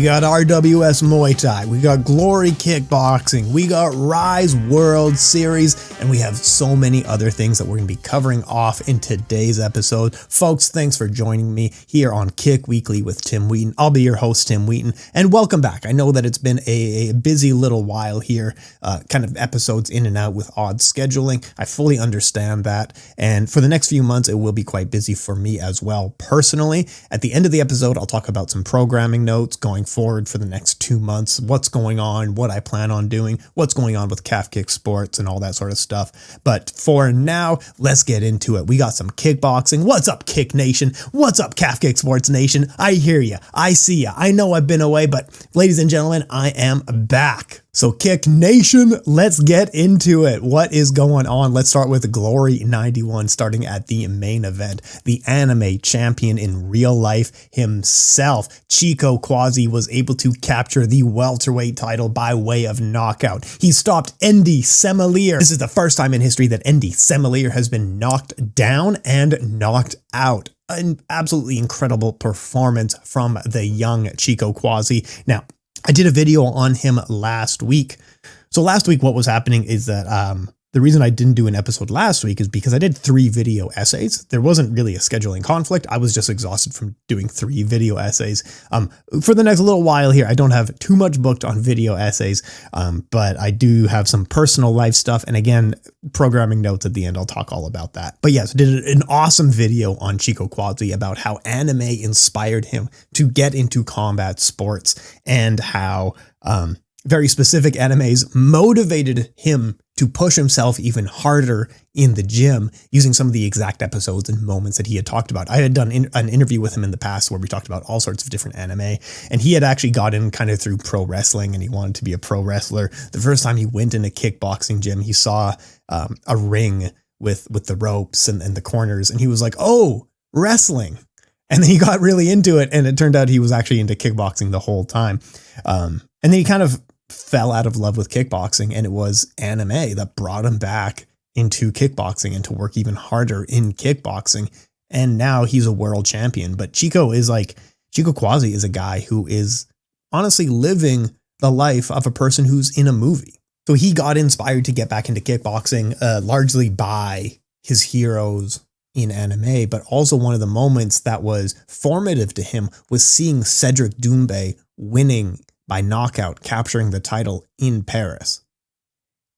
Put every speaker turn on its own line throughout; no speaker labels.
We got RWS Muay Thai, we got Glory Kickboxing, we got Rise World Series, and we have so many other things that we're going to be covering off in today's episode. Folks, thanks for joining me here on Kick Weekly with Tim Wheaton. I'll be your host, Tim Wheaton, and welcome back. I know that it's been a busy little while here, kind of episodes in and out with odd scheduling. I fully understand that, and for the next few months, it will be quite busy for me as well personally. At the end of the episode, I'll talk about some programming notes going forward for the next 2 months, what's going on, what I plan on doing, what's going on with calf kick sports and all that sort of stuff. But for now, let's get into it. We got some kickboxing. What's up, Kick Nation? What's up, Calf Kick Sports Nation? I hear you. I see you. I know I've been away, but ladies and gentlemen, I am back. So Kick Nation, let's get into it. What is going on? Let's start with Glory 91, starting at the main event. The anime champion in real life himself, Chico Kwasi, was able to capture the welterweight title by way of knockout. He stopped Andy Semelier. This is the first time in history that Andy Semelier has been knocked down and knocked out. An absolutely incredible performance from the young Chico Kwasi. Now, I did a video on him last week. So last week, what was happening is that the reason I didn't do an episode last week is because I did 3 video essays. There wasn't really a scheduling conflict. I was just exhausted from doing 3 video essays. For the next little while here, I don't have too much booked on video essays, but I do have some personal life stuff. And again, programming notes at the end, I'll talk all about that. But yes, I did an awesome video on Chico Kwasi about how anime inspired him to get into combat sports and how very specific animes motivated him to push himself even harder in the gym using some of the exact episodes and moments that he had talked about. I had done an interview with him in the past where we talked about all sorts of different anime, and he had actually got in kind of through pro wrestling and he wanted to be a pro wrestler. The first time he went in a kickboxing gym, he saw a ring with the ropes and the corners, and he was like, oh, wrestling. And then he got really into it, and it turned out he was actually into kickboxing the whole time. And then he kind of fell out of love with kickboxing, and it was anime that brought him back into kickboxing and to work even harder in kickboxing. And now he's a world champion. But Chico Kwasi is a guy who is honestly living the life of a person who's in a movie. So he got inspired to get back into kickboxing, largely by his heroes in anime, but also one of the moments that was formative to him was seeing Cedric Doumbé winning by knockout, capturing the title in Paris.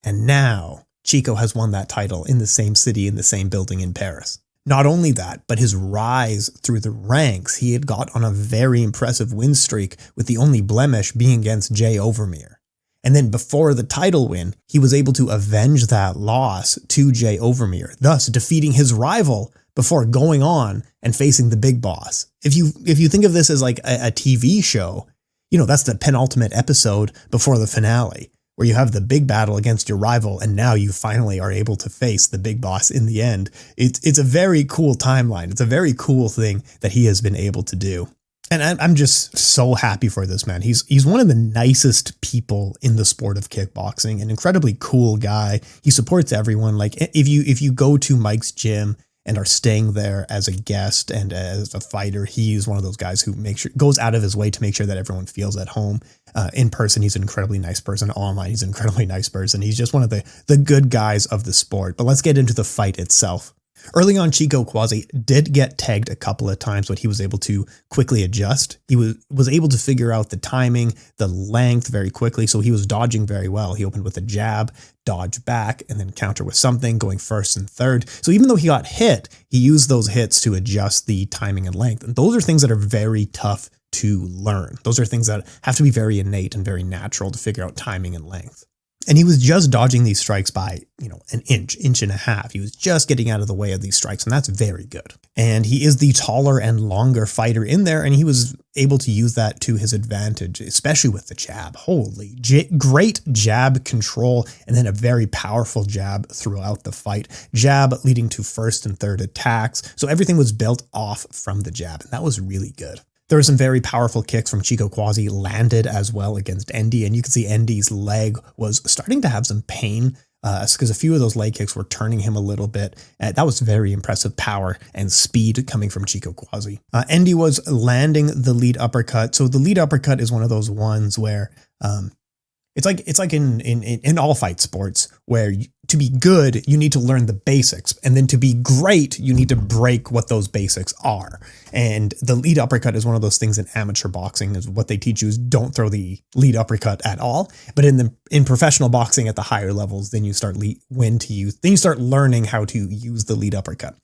And now Chico has won that title in the same city, in the same building in Paris. Not only that, but his rise through the ranks, he had got on a very impressive win streak, with the only blemish being against Jay Overmere. And then before the title win, he was able to avenge that loss to Jay Overmere, thus defeating his rival before going on and facing the big boss. If you think of this as like a TV show, you know, that's the penultimate episode before the finale, where you have the big battle against your rival, and now you finally are able to face the big boss in the end. It's a very cool timeline. It's a very cool thing that he has been able to do. And I'm just so happy for this man. He's one of the nicest people in the sport of kickboxing, an incredibly cool guy. He supports everyone. Like if you go to Mike's gym and are staying there as a guest and as a fighter, he's one of those guys who goes out of his way to make sure that everyone feels at home. In person, he's an incredibly nice person. Online, he's an incredibly nice person. He's just one of the good guys of the sport. But let's get into the fight itself. Early on, Chico Kwasi did get tagged a couple of times, but he was able to quickly adjust. He was able to figure out the timing, the length very quickly, so he was dodging very well. He opened with a jab, dodge back, and then counter with something, going first and third. So even though he got hit, he used those hits to adjust the timing and length. And those are things that are very tough to learn. Those are things that have to be very innate and very natural to figure out timing and length. And he was just dodging these strikes by, an inch and a half. He was just getting out of the way of these strikes, and that's very good. And he is the taller and longer fighter in there, and he was able to use that to his advantage, especially with the jab. Holy, great jab control, and then a very powerful jab throughout the fight. Jab leading to first and third attacks. So everything was built off from the jab, and that was really good. There were some very powerful kicks from Chico Kwasi landed as well against Andy, and you can see Andy's leg was starting to have some pain because a few of those leg kicks were turning him a little bit. That was very impressive power and speed coming from Chico Kwasi. Andy was landing the lead uppercut. So the lead uppercut is one of those ones where it's like in all fight sports where to be good, you need to learn the basics. And then to be great, you need to break what those basics are. And the lead uppercut is one of those things in amateur boxing is what they teach you is don't throw the lead uppercut at all. But in professional boxing at the higher levels, then you start learning how to use the lead uppercut.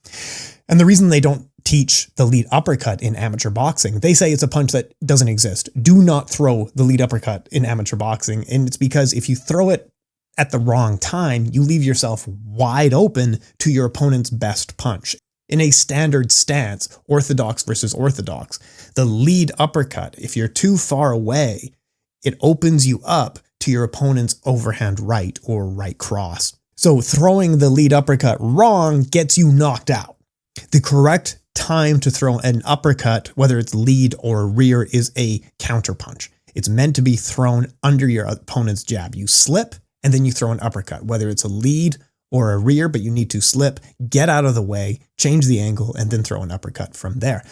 And the reason they don't teach the lead uppercut in amateur boxing, they say it's a punch that doesn't exist. Do not throw the lead uppercut in amateur boxing. And it's because if you throw it at the wrong time, you leave yourself wide open to your opponent's best punch. In a standard stance, orthodox versus orthodox, the lead uppercut, if you're too far away, it opens you up to your opponent's overhand right or right cross. So throwing the lead uppercut wrong gets you knocked out. The correct time to throw an uppercut, whether it's lead or rear, is a counterpunch. It's meant to be thrown under your opponent's jab. You slip and then you throw an uppercut, whether it's a lead or a rear, but you need to slip, get out of the way, change the angle, and then throw an uppercut from there.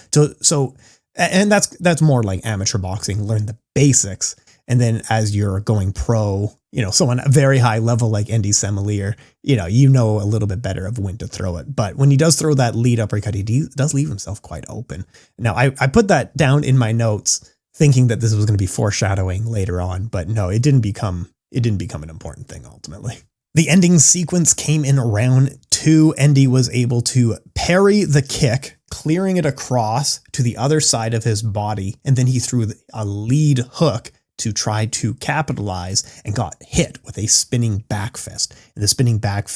And that's more like amateur boxing, learn the basics. And then as you're going pro, someone at a very high level like Andy Semelier, you know a little bit better of when to throw it. But when he does throw that lead uppercut, he does leave himself quite open. Now, I put that down in my notes thinking that this was going to be foreshadowing later on, but no, it didn't become an important thing ultimately. The ending sequence came in round 2. Andy was able to parry the kick, clearing it across to the other side of his body, and then he threw a lead hook to try to capitalize and got hit with a spinning back fist. And the spinning back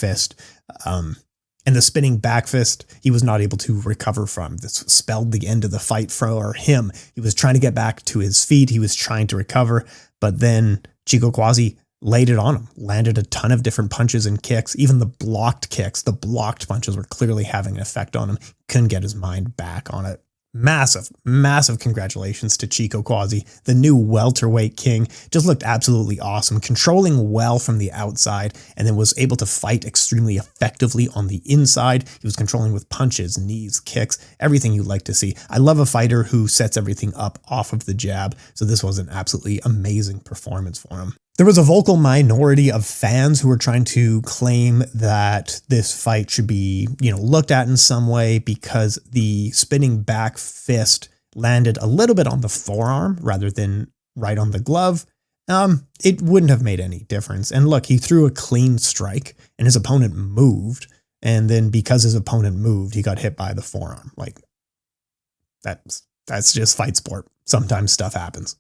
fist, he was not able to recover from. This spelled the end of the fight for him. He was trying to get back to his feet. He was trying to recover, but then Chico Kwasi laid it on him, landed a ton of different punches and kicks. Even the blocked punches were clearly having an effect on him. Couldn't get his mind back on it. Massive congratulations to Chico Kwasi, the new welterweight king. Just looked absolutely awesome, controlling well from the outside, and then was able to fight extremely effectively on the inside. He was controlling with punches, knees, kicks, everything you like to see. I love a fighter who sets everything up off of the jab, so this was an absolutely amazing performance for him. There was a vocal minority of fans who were trying to claim that this fight should be, looked at in some way because the spinning back fist landed a little bit on the forearm rather than right on the glove. It wouldn't have made any difference. And look, he threw a clean strike and his opponent moved. And then because his opponent moved, he got hit by the forearm. Like that's just fight sport. Sometimes stuff happens.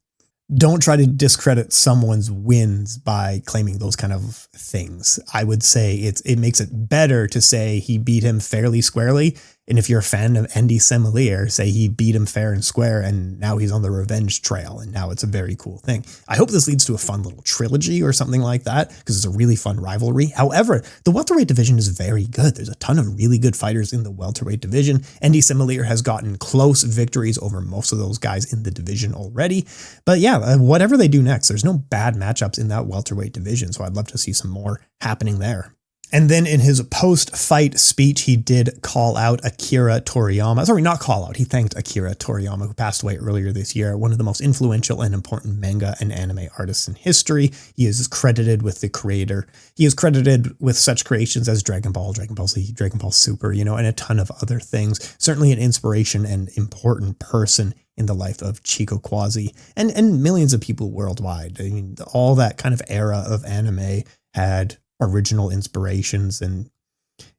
Don't try to discredit someone's wins by claiming those kind of things. I would say it makes it better to say he beat him fairly squarely. And if you're a fan of Andy Semelier, say he beat him fair and square and now he's on the revenge trail and now it's a very cool thing. I hope this leads to a fun little trilogy or something like that because it's a really fun rivalry. However, the welterweight division is very good. There's a ton of really good fighters in the welterweight division. Andy Semelier has gotten close victories over most of those guys in the division already. But yeah, whatever they do next, there's no bad matchups in that welterweight division. So I'd love to see some more happening there. And then in his post-fight speech, he did call out Akira Toriyama. Sorry, not call out. He thanked Akira Toriyama, who passed away earlier this year, one of the most influential and important manga and anime artists in history. He is credited with the creator. He is credited with such creations as Dragon Ball, Dragon Ball Z, Dragon Ball Super, and a ton of other things. Certainly an inspiration and important person in the life of Chico Kwasi and millions of people worldwide. I mean, all that kind of era of anime had original inspirations and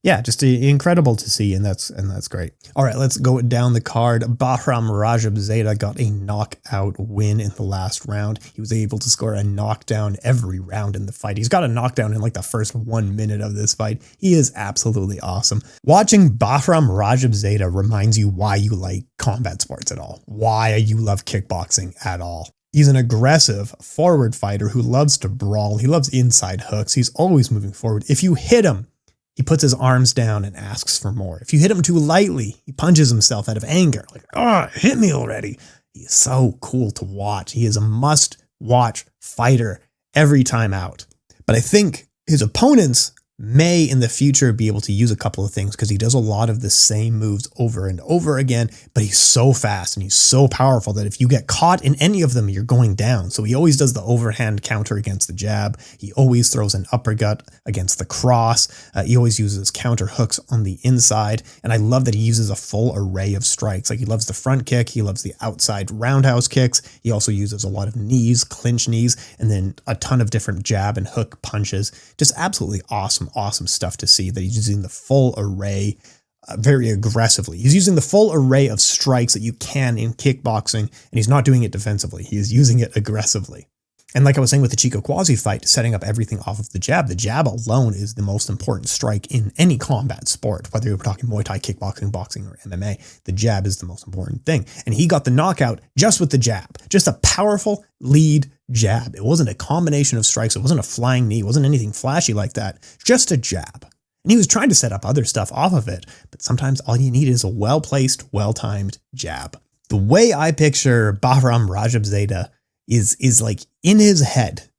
yeah, just incredible to see. And that's great. All right, let's go down the card. Bahram Rajabzadeh got a knockout win in the last round. He was able to score a knockdown every round in the fight. He's got a knockdown in like the first 1 minute of this fight. He is absolutely awesome. Watching Bahram Rajabzadeh reminds you why you like combat sports at all, why you love kickboxing at all. He's an aggressive forward fighter who loves to brawl. He loves inside hooks. He's always moving forward. If you hit him, he puts his arms down and asks for more. If you hit him too lightly, he punches himself out of anger. Like, hit me already. He is so cool to watch. He is a must-watch fighter every time out. But I think his opponents may in the future be able to use a couple of things because he does a lot of the same moves over and over again, but he's so fast and he's so powerful that if you get caught in any of them, you're going down. So he always does the overhand counter against the jab. He always throws an uppercut against the cross. He always uses counter hooks on the inside. And I love that he uses a full array of strikes. Like he loves the front kick. He loves the outside roundhouse kicks. He also uses a lot of knees, clinch knees, and then a ton of different jab and hook punches. Just absolutely awesome stuff to see that he's using the full array very aggressively. He's using the full array of strikes that you can in kickboxing, and he's not doing it defensively. He is using it aggressively. And like I was saying with the Chico Kwasi fight, setting up everything off of the jab alone is the most important strike in any combat sport, whether you're talking Muay Thai, kickboxing, boxing, or MMA. The jab is the most important thing. And he got the knockout just with the jab, just a powerful lead jab. It wasn't a combination of strikes. It wasn't a flying knee. It wasn't anything flashy like that. Just a jab. And he was trying to set up other stuff off of it, but sometimes all you need is a well-placed, well-timed jab. The way I picture Bahram Rajabzadeh is like in his head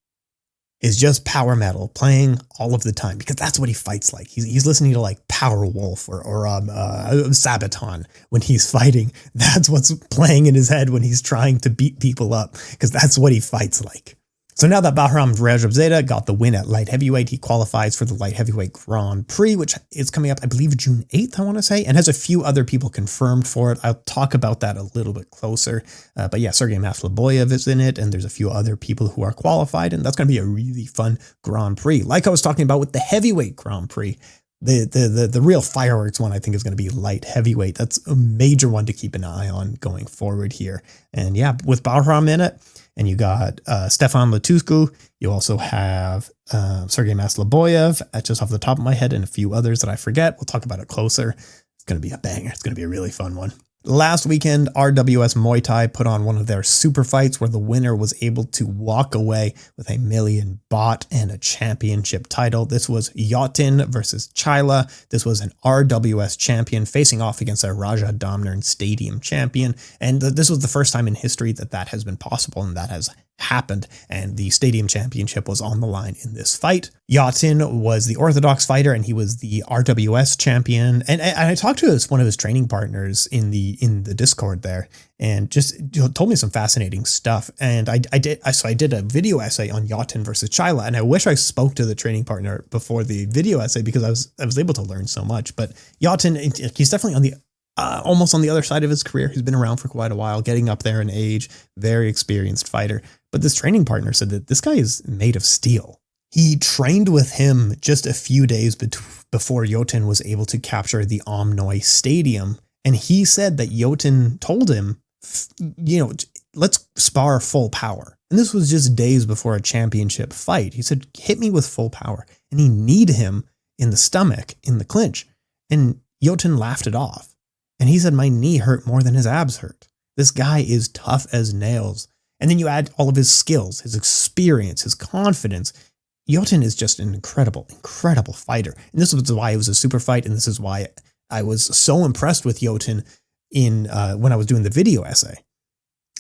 is just power metal playing all of the time because that's what he fights like. He's listening to like Power Wolf or Sabaton when he's fighting. That's what's playing in his head when he's trying to beat people up because that's what he fights like. So now that Bahram Rajabzadeh got the win at light heavyweight, he qualifies for the light heavyweight Grand Prix, which is coming up, I believe, June 8th, I want to say, and has a few other people confirmed for it. I'll talk about that a little bit closer. But yeah, Sergey Masleboyev is in it, and there's a few other people who are qualified, and that's going to be a really fun Grand Prix. Like I was talking about with the heavyweight Grand Prix, the real fireworks one I think is going to be light heavyweight. That's a major one to keep an eye on going forward here. And yeah, with Bahram in it, and you got Stefan Latuscu. You also have Sergey Masleboyev, just off the top of my head, and a few others that I forget. We'll talk about it closer. It's going to be a banger. It's going to be a really fun one. Last weekend, RWS Muay Thai put on one of their super fights where the winner was able to walk away with $1 million baht and a championship title. This was Wheaton versus Chila. This was an RWS champion facing off against a Rajabzadeh Stadium champion. And this was the first time in history that has been possible, and that has happened, and the Stadium Championship was on the line in this fight. Wheaton was the orthodox fighter, and he was the RWS champion. And I talked to one of his training partners in the Discord there, and just told me some fascinating stuff. And I did a video essay on Wheaton versus Chila, and I wish I spoke to the training partner before the video essay because I was able to learn so much. But Wheaton, he's definitely on the almost on the other side of his career. He's been around for quite a while, getting up there in age, very experienced fighter. But this training partner said that this guy is made of steel. He trained with him just a few days before Wheaton was able to capture the Omnoy Stadium. And he said that Wheaton told him, let's spar full power. And this was just days before a championship fight. He said, hit me with full power. And he kneed him in the stomach, in the clinch. And Wheaton laughed it off. And he said, my knee hurt more than his abs hurt. This guy is tough as nails. And then you add all of his skills, his experience, his confidence. Wheaton is just an incredible fighter. And this was why it was a super fight. And this is why I was so impressed with Wheaton when I was doing the video essay.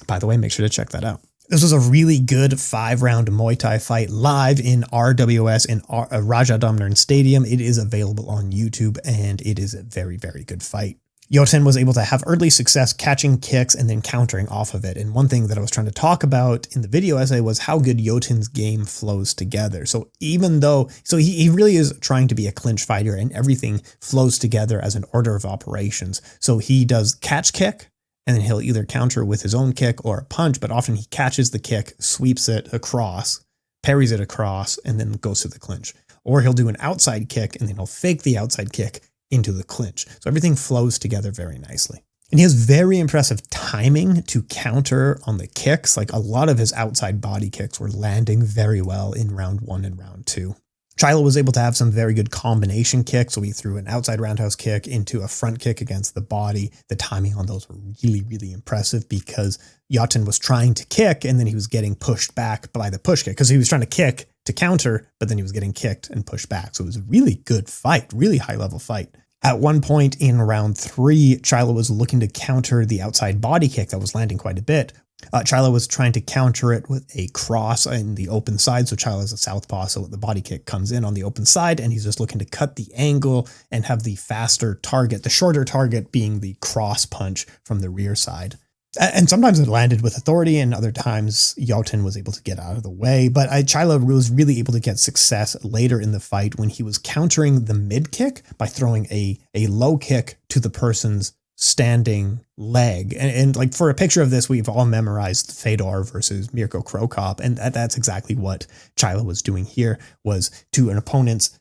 By the way, make sure to check that out. This was a really good 5-round Muay Thai fight live in RWS in Rajabzadeh Stadium. It is available on YouTube, and it is a very, very good fight. Wheaton was able to have early success catching kicks and then countering off of it. And one thing that I was trying to talk about in the video essay was how good Wheaton's game flows together. So even though, he really is trying to be a clinch fighter, and everything flows together as an order of operations. So he does catch kick, and then he'll either counter with his own kick or a punch, but often he catches the kick, sweeps it across, parries it across, and then goes to the clinch. Or he'll do an outside kick, and then he'll fake the outside kick into the clinch. So everything flows together very nicely. And he has very impressive timing to counter on the kicks. Like a lot of his outside body kicks were landing very well in round 1 and round 2. Chila was able to have some very good combination kicks. So he threw an outside roundhouse kick into a front kick against the body. The timing on those were really, really impressive because Wheaton was trying to kick and then he was getting pushed back by the push kick because he was trying to kick to counter, but then he was getting kicked and pushed back. So it was a really good fight, really high level fight. At one point in round 3, Chila was looking to counter the outside body kick that was landing quite a bit. Chyla was trying to counter it with a cross in the open side. So Chyla's a southpaw, so the body kick comes in on the open side, and he's just looking to cut the angle and have the faster target, the shorter target being the cross punch from the rear side. And sometimes it landed with authority, and other times Wheaton was able to get out of the way. But Chyla was really able to get success later in the fight when he was countering the mid kick by throwing a low kick to the person's standing leg. And like for a picture of this, we've all memorized Fedor versus Mirko Cro Cop. And that's exactly what Chyla was doing here, was to an opponent's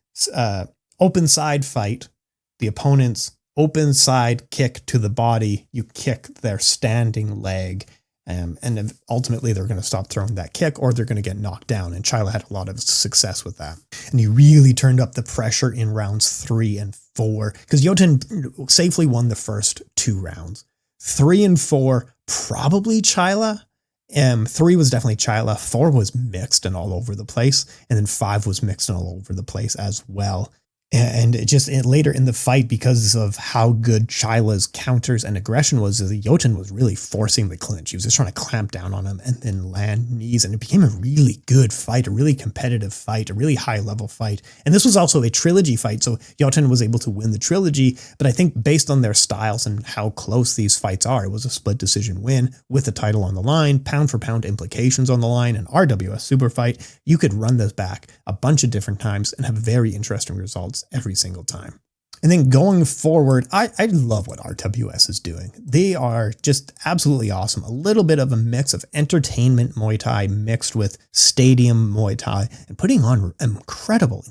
open side fight, the opponent's open side kick to the body, you kick their standing leg. And ultimately they're going to stop throwing that kick, or they're going to get knocked down. And Chyla had a lot of success with that. And he really turned up the pressure in rounds 3 and 4, because Wheaton safely won the first 2 rounds. 3 and 4, probably Chyla. 3 was definitely Chyla. 4 was mixed and all over the place. And then 5 was mixed and all over the place as well. And later in the fight, because of how good Chyla's counters and aggression was, Wheaton was really forcing the clinch. He was just trying to clamp down on him and then land knees. And it became a really good fight, a really competitive fight, a really high level fight. And this was also a trilogy fight. So Wheaton was able to win the trilogy. But I think based on their styles and how close these fights are, it was a split decision win with the title on the line, pound for pound implications on the line, and RWS super fight. You could run this back a bunch of different times and have very interesting results every single time. And then going forward, I love what RWS is doing. They are just absolutely awesome. A little bit of a mix of entertainment Muay Thai mixed with stadium Muay Thai, and putting on incredible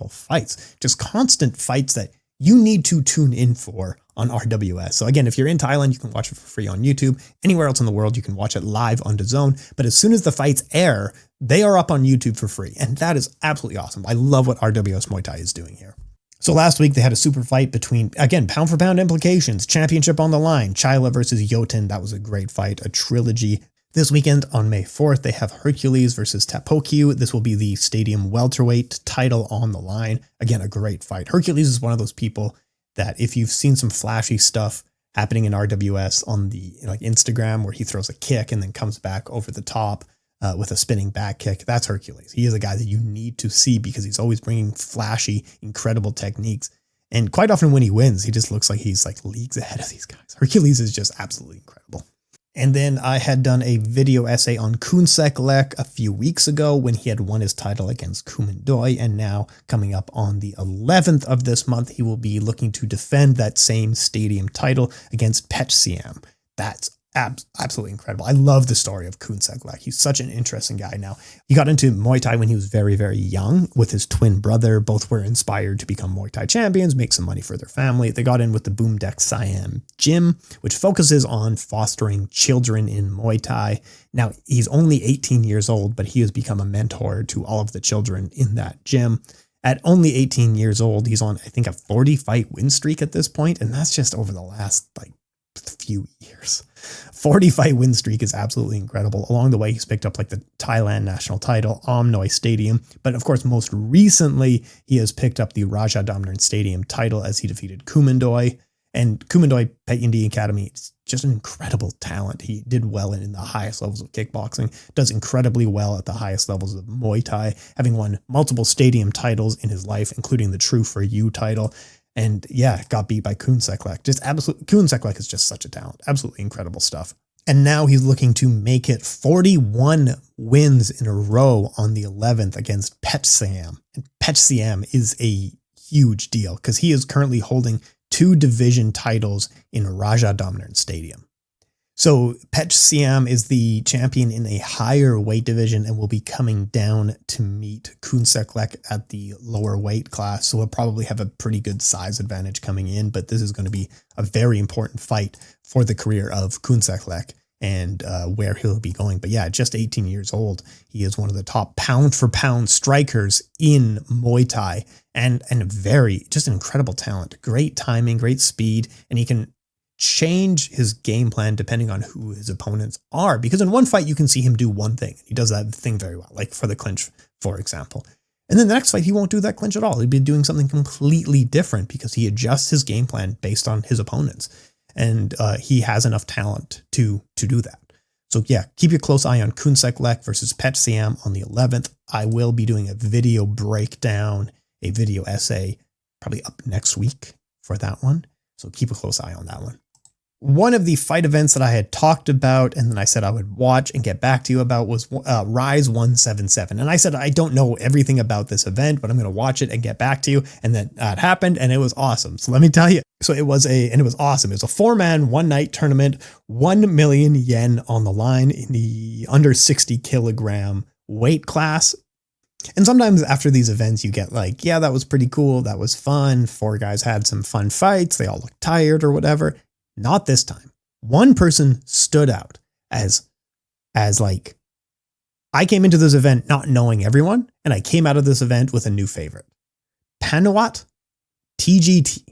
fights. Just constant fights that you need to tune in for on RWS. So again, if you're in Thailand, you can watch it for free on YouTube. Anywhere else in the world, you can watch it live on DAZN. But as soon as the fights air, they are up on YouTube for free. And that is absolutely awesome. I love what RWS Muay Thai is doing here. So last week they had a super fight between, again, pound for pound implications, championship on the line, Chyla versus Wheaton. That was a great fight, a trilogy. This weekend on May 4th, they have Hercules versus Tapokyu. This will be the stadium welterweight title on the line. Again, a great fight. Hercules is one of those people that if you've seen some flashy stuff happening in RWS on the Instagram, where he throws a kick and then comes back over the top with a spinning back kick, that's Hercules. He is a guy that you need to see because he's always bringing flashy, incredible techniques. And quite often when he wins, he just looks like he's leagues ahead of these guys. Hercules is just absolutely incredible. And then I had done a video essay on Kunseklek a few weeks ago when he had won his title against Kumendoi. And now coming up on the 11th of this month, he will be looking to defend that same stadium title against Siam. That's absolutely incredible. I love the story of Kunseklek. He's such an interesting guy now. He got into Muay Thai when he was very, very young with his twin brother. Both were inspired to become Muay Thai champions, make some money for their family. They got in with the Boom Deck Siam Gym, which focuses on fostering children in Muay Thai. Now, he's only 18 years old, but he has become a mentor to all of the children in that gym. At only 18 years old, he's on, I think, a 40-fight win streak at this point, and that's just over the last, few years. 40-fight win streak is absolutely incredible. Along the way, he's picked up the Thailand national title, Omnoi Stadium. But of course, most recently, he has picked up the Rajabzadeh Stadium title as he defeated Kumendoi. And Kumendoi Pet Indie Academy is just an incredible talent. He did well in the highest levels of kickboxing, does incredibly well at the highest levels of Muay Thai, having won multiple stadium titles in his life, including the True For You title. And yeah, got beat by Kunseklek. Kunseklek is just such a talent. Absolutely incredible stuff. And now he's looking to make it 41 wins in a row on the 11th against Siam. And Siam is a huge deal because he is currently holding 2 division titles in Rajabzadeh Stadium. So Siam is the champion in a higher weight division and will be coming down to meet Kunseklek at the lower weight class. So he'll probably have a pretty good size advantage coming in, but this is going to be a very important fight for the career of Kunseklek and where he'll be going. But yeah, just 18 years old, he is one of the top pound for pound strikers in Muay Thai and just an incredible talent. Great timing, great speed, and he can change his game plan depending on who his opponents are. Because in one fight, you can see him do one thing. He does that thing very well, like for the clinch, for example. And then the next fight, he won't do that clinch at all. He'll be doing something completely different because he adjusts his game plan based on his opponents. And he has enough talent to do that. So yeah, keep your close eye on Kunseklek versus Pet Siam on the 11th. I will be doing a video breakdown, a video essay, probably up next week for that one. So keep a close eye on that one. One of the fight events that I had talked about and then I said I would watch and get back to you about was Rise 177. And I said, I don't know everything about this event, but I'm going to watch it and get back to you. And then it happened and it was awesome. So let me tell you. So it was awesome. It was a 4-man, 1-night tournament, 1 million yen on the line in the under 60 kilogram weight class. And sometimes after these events, you get like, yeah, that was pretty cool. That was fun. 4 guys had some fun fights. They all looked tired or whatever. Not this time. One person stood out as like, I came into this event not knowing everyone, and I came out of this event with a new favorite. Panuwat TGT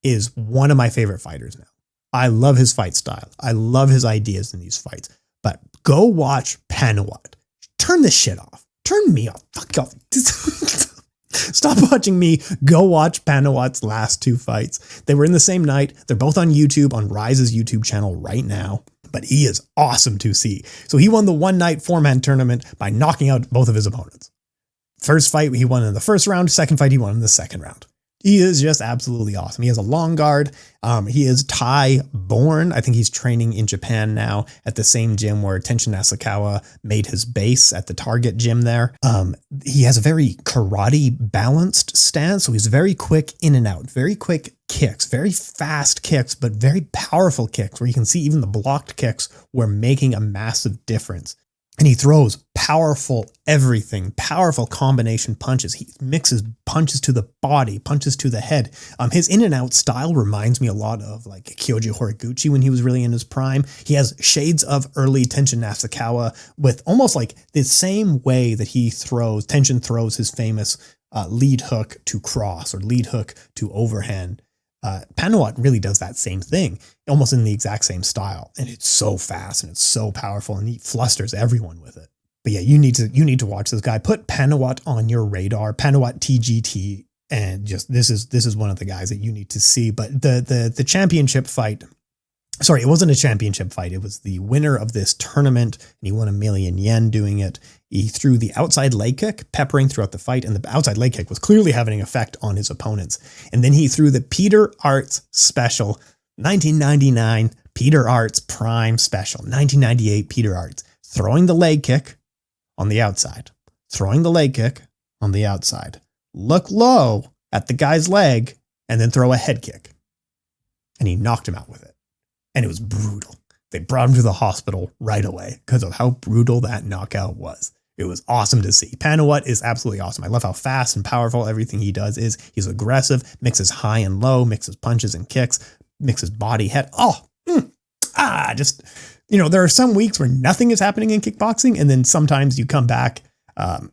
is one of my favorite fighters now. I love his fight style. I love his ideas in these fights. But go watch Panuwat. Turn this shit off. Turn me off. Fuck off. Stop watching me. Go watch Panuwat's last 2 fights. They were in the same night. They're both on YouTube, on Rise's YouTube channel right now. But he is awesome to see. So he won the 1-night 4-man tournament by knocking out both of his opponents. First fight, he won in the first round. Second fight, he won in the second round. He is just absolutely awesome. He has a long guard. He is Thai born. I think he's training in Japan now at the same gym where Tenshin Nasukawa made his base at the Target gym there. He has a very karate balanced stance. So he's very quick in and out, very quick kicks, very fast kicks, but very powerful kicks where you can see even the blocked kicks were making a massive difference. And he throws powerful everything, powerful combination punches. He mixes punches to the body, punches to the head. His in and out style reminds me a lot of like Kyoji Horiguchi when he was really in his prime. He has shades of early Tenshin Nasukawa with almost like the same way that Tenshin throws his famous lead hook to cross or lead hook to overhand. Panuwat really does that same thing, almost in the exact same style. And it's so fast and it's so powerful and he flusters everyone with it. But yeah, you need to watch this guy. Put Panuwat on your radar, Panuwat TGT. And just, this is one of the guys that you need to see. But the championship fight, sorry, it wasn't a championship fight. It was the winner of this tournament and he won 1 million yen doing it. He threw the outside leg kick, peppering throughout the fight, and the outside leg kick was clearly having an effect on his opponents. And then he threw the Peter Arts special, 1999 Peter Arts Prime special, 1998 Peter Arts, throwing the leg kick on the outside, throwing the leg kick on the outside, look low at the guy's leg, and then throw a head kick. And he knocked him out with it. And it was brutal. They brought him to the hospital right away because of how brutal that knockout was. It was awesome to see. Panuwat is absolutely awesome. I love how fast and powerful everything he does is. He's aggressive, mixes high and low, mixes punches and kicks, mixes body, head. Just, there are some weeks where nothing is happening in kickboxing. And then sometimes you come back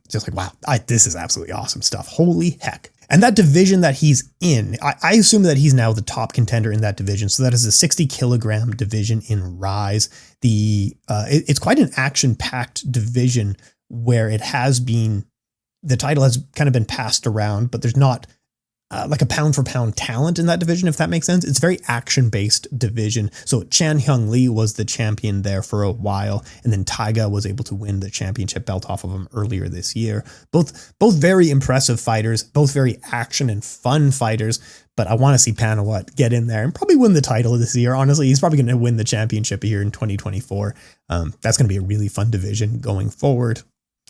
just like, wow, this is absolutely awesome stuff. Holy heck. And that division that he's in, I assume that he's now the top contender in that division. So that is a 60 kilogram division in Rise. It's quite an action-packed division where it has been, the title has kind of been passed around, but there's not like a pound for pound talent in that division, if that makes sense. It's a very action-based division. So Chan Hyung Lee was the champion there for a while, and then Taiga was able to win the championship belt off of him earlier this year. Both very impressive fighters, both very action and fun fighters, but I want to see Panuwat get in there and probably win the title this year. Honestly, he's probably going to win the championship here in 2024. That's going to be a really fun division going forward.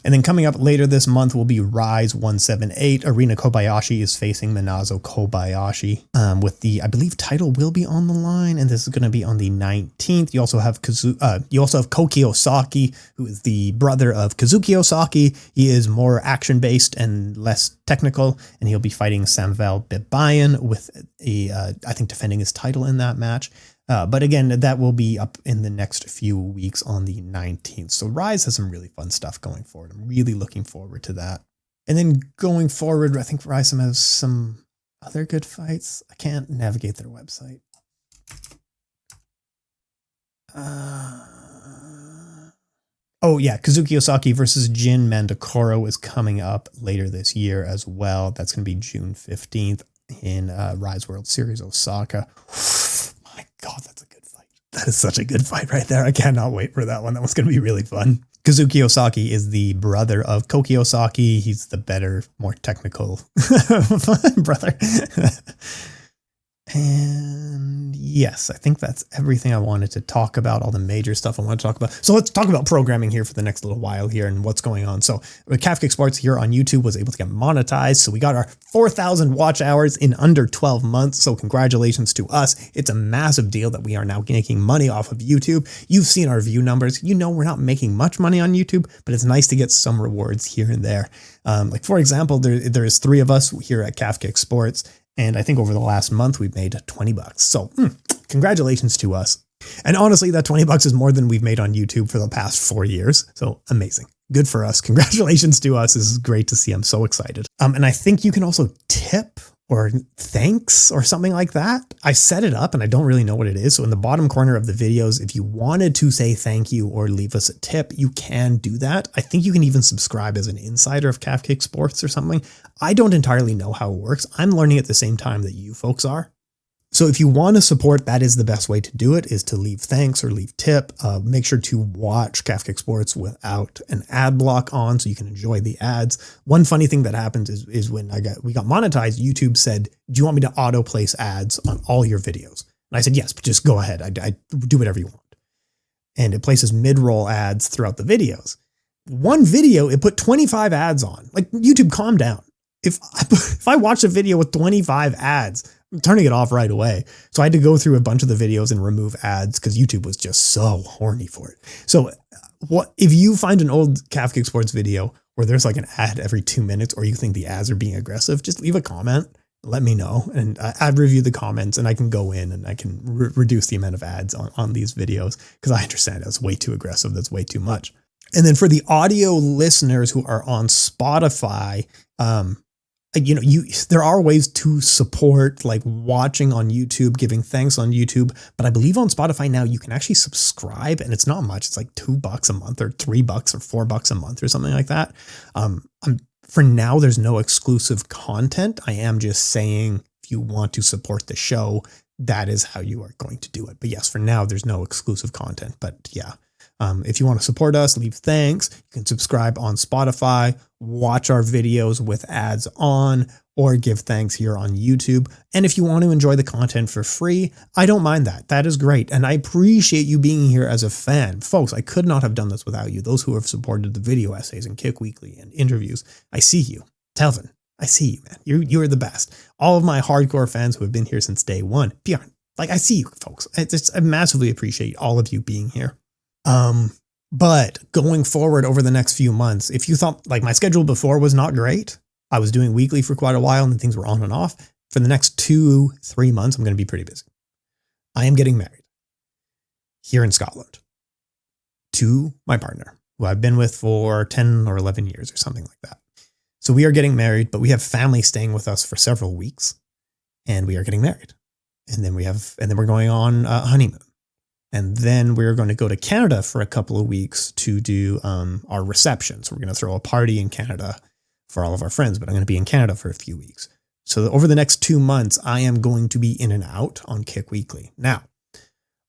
And then coming up later this month will be Rise 178. Arina Kobayashi is facing Minazo Kobayashi with the, I believe, title will be on the line, and this is going to be on the 19th. You also have Koki Osaki, who is the brother of Kazuki Osaki. He is more action-based and less technical, and he'll be fighting Samvel Bebayan with I think defending his title in that match. But again, that will be up in the next few weeks on the 19th. So Rise has some really fun stuff going forward. I'm really looking forward to that. And then going forward, I think Rise has some other good fights. I can't navigate their website. Oh yeah, Kazuki Osaki versus Jin Mandakoro is coming up later this year as well. That's going to be June 15th in Rise World Series Osaka. My God, that's a good fight. That is such a good fight right there. I cannot wait for that one. That one's going to be really fun. Kazuki Osaki is the brother of Koki Osaki. He's the better, more technical brother. And yes, I think that's everything I wanted to talk about, all the major stuff I want to talk about. So let's talk about programming here for the next little while here and what's going on. So Calf Kick Sports here on YouTube was able to get monetized. So we got our 4,000 watch hours in under 12 months. So congratulations to us. It's a massive deal that we are now making money off of YouTube. You've seen our view numbers. You know, we're not making much money on YouTube, but it's nice to get some rewards here and there. Like for example, there is 3 of us here at Calf Kick Sports. And I think over the last month, we've made $20. So congratulations to us. And honestly, that $20 is more than we've made on YouTube for the past 4 years. So amazing. Good for us. Congratulations to us. This is great to see. I'm so excited. And I think you can also tip or thanks or something like that. I set it up and I don't really know what it is. So in the bottom corner of the videos, if you wanted to say thank you or leave us a tip, you can do that. I think you can even subscribe as an insider of Calf Kick Sports or something. I don't entirely know how it works. I'm learning at the same time that you folks are. So if you want to support, that is the best way to do it, is to leave thanks or leave tip. Make sure to watch Calf Kick Sports without an ad block on so you can enjoy the ads. One funny thing that happens is when we got monetized, YouTube said, do you want me to auto place ads on all your videos? And I said, yes, but just go ahead. I do whatever you want. And it places mid-roll ads throughout the videos. One video, it put 25 ads on. Like, YouTube, calm down. If I watch a video with 25 ads, I'm turning it off right away. So I had to go through a bunch of the videos and remove ads because YouTube was just so horny for it. So what if you find an old Calf Kick Sports video where there's like an ad every 2 minutes, or you think the ads are being aggressive, just leave a comment, let me know, and I'd review the comments and I can go in and I can reduce the amount of ads on these videos because I understand that's way too aggressive. That's way too much. And then for the audio listeners who are on Spotify, there are ways to support, like watching on YouTube, giving thanks on YouTube, but I believe on Spotify now you can actually subscribe, and it's not much. It's like $2 a month or $3 or $4 a month or something like that. For now, there's no exclusive content. I am just saying, if you want to support the show, that is how you are going to do it. But yes, for now, there's no exclusive content, but yeah. If you want to support us, leave thanks. You can subscribe on Spotify, watch our videos with ads on, or give thanks here on YouTube. And if you want to enjoy the content for free, I don't mind that. That is great. And I appreciate you being here as a fan. Folks, I could not have done this without you. Those who have supported the video essays and Kick Weekly and interviews, I see you. Telvin, I see you, man. You are the best. All of my hardcore fans who have been here since day one, Bjorn, like I see you folks. I massively appreciate all of you being here. But going forward over the next few months, if you thought like my schedule before was not great, I was doing weekly for quite a while and then things were on and off. For the next 2-3 months, I'm going to be pretty busy. I am getting married here in Scotland to my partner, who I've been with for 10 or 11 years or something like that. So we are getting married, but we have family staying with us for several weeks, and we are getting married. And then we're going on a honeymoon. And then we're going to go to Canada for a couple of weeks to do our reception. So we're going to throw a party in Canada for all of our friends, but I'm going to be in Canada for a few weeks. So over the next 2 months, I am going to be in and out on Kick Weekly. Now,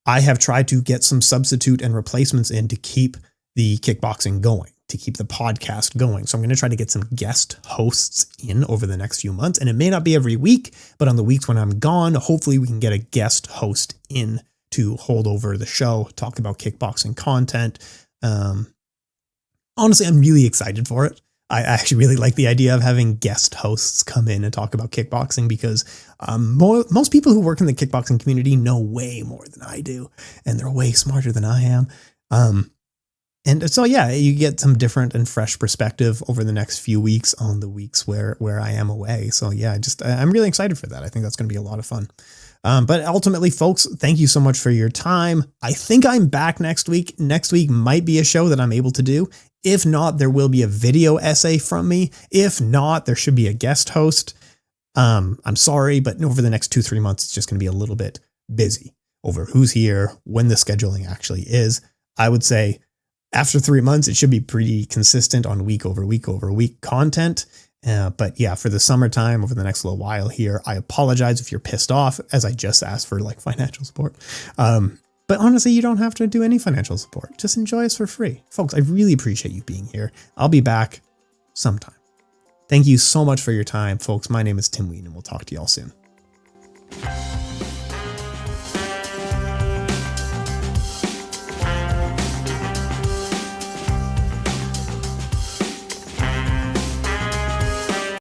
I have tried to get some substitute and replacements in to keep the kickboxing going, to keep the podcast going. So I'm going to try to get some guest hosts in over the next few months. And it may not be every week, but on the weeks when I'm gone, hopefully we can get a guest host in to hold over the show, talk about kickboxing content. Honestly, I'm really excited for it. I actually really like the idea of having guest hosts come in and talk about kickboxing because most people who work in the kickboxing community know way more than I do, and they're way smarter than I am. And so, yeah, you get some different and fresh perspective over the next few weeks on the weeks where I am away. So, yeah, I'm really excited for that. I think that's going to be a lot of fun. But ultimately, folks, thank you so much for your time. I think I'm back next week. Next week might be a show that I'm able to do. If not, there will be a video essay from me. If not, there should be a guest host. I'm sorry, but over the next 2-3 months, it's just going to be a little bit busy over who's here, when the scheduling actually is. I would say after 3 months, it should be pretty consistent on week over week content. But yeah, for the summertime, over the next little while here, I apologize if you're pissed off, as I just asked for like financial support. But honestly, you don't have to do any financial support. Just enjoy us for free. Folks, I really appreciate you being here. I'll be back sometime. Thank you so much for your time, folks. My name is Tim Wheaton, and we'll talk to y'all soon.